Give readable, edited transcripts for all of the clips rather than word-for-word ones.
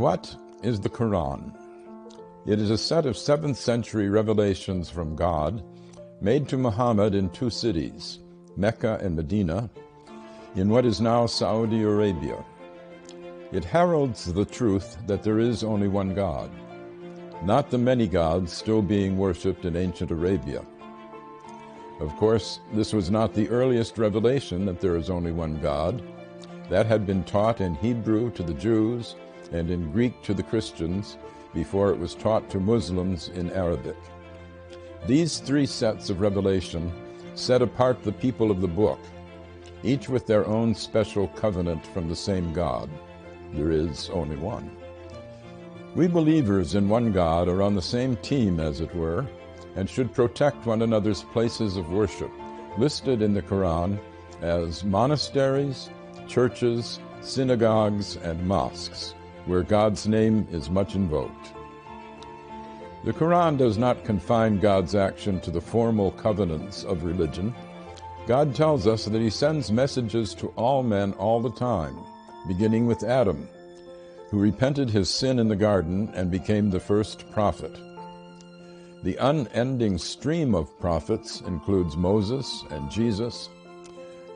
What is the Qur'an? It is a set of 7th century revelations from God made to Muhammad in 2 cities, Mecca and Medina, in what is now Saudi Arabia. It heralds the truth that there is only one God, not the many gods still being worshipped in ancient Arabia. Of course, this was not the earliest revelation that there is only one God. That had been taught in Hebrew to the Jews and in Greek to the Christians before it was taught to Muslims in Arabic. These 3 sets of revelation set apart the people of the book, each with their own special covenant from the same God. There is only one. We believers in one God are on the same team, as it were, and should protect one another's places of worship, listed in the Qur'an as monasteries, churches, synagogues, and mosques, where God's name is much invoked. The Qur'an does not confine God's action to the formal covenants of religion. God tells us that He sends messages to all men all the time, beginning with Adam, who repented his sin in the garden and became the first prophet. The unending stream of prophets includes Moses and Jesus.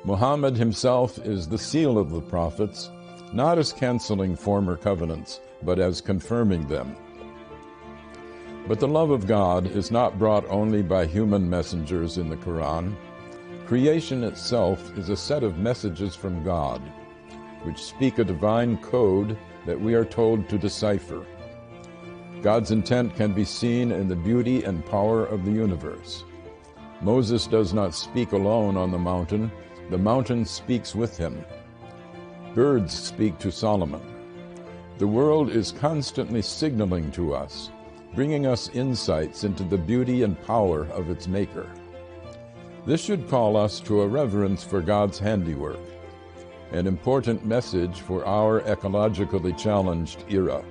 Muhammad himself is the seal of the prophets, not as canceling former covenants, but as confirming them. But the love of God is not brought only by human messengers in the Qur'an. Creation itself is a set of messages from God, which speak a divine code that we are told to decipher. God's intent can be seen in the beauty and power of the universe. Moses does not speak alone on the mountain speaks with him. Birds speak to Solomon. The world is constantly signaling to us, bringing us insights into the beauty and power of its maker. This should call us to a reverence for God's handiwork, an important message for our ecologically challenged era.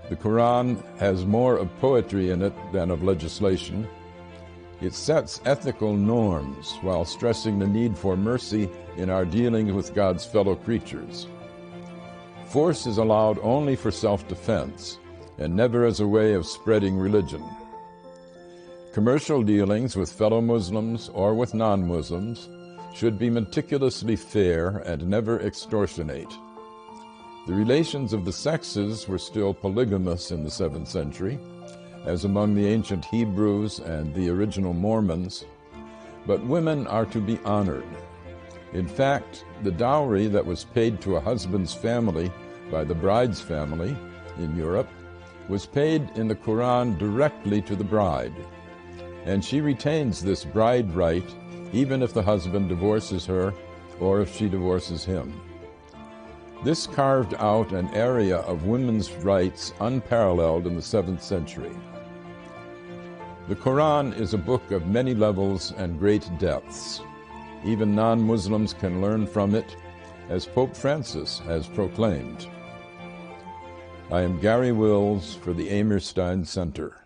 The Qur'an has more of poetry in it than of legislation. It sets ethical norms while stressing the need for mercy in our dealings with God's fellow creatures. Force is allowed only for self-defense and never as a way of spreading religion. Commercial dealings with fellow Muslims or with non-Muslims should be meticulously fair and never extortionate. The relations of the sexes were still polygamous in the 7th century, as among the ancient Hebrews and the original Mormons, but women are to be honored. In fact, the dowry that was paid to a husband's family by the bride's family in Europe was paid in the Qur'an directly to the bride, and she retains this bride right even if the husband divorces her or if she divorces him. This carved out an area of women's rights unparalleled in the 7th century. The Qur'an is a book of many levels and great depths. Even non-Muslims can learn from it, as Pope Francis has proclaimed. I am Garry Wills for the Emir-Stein Center.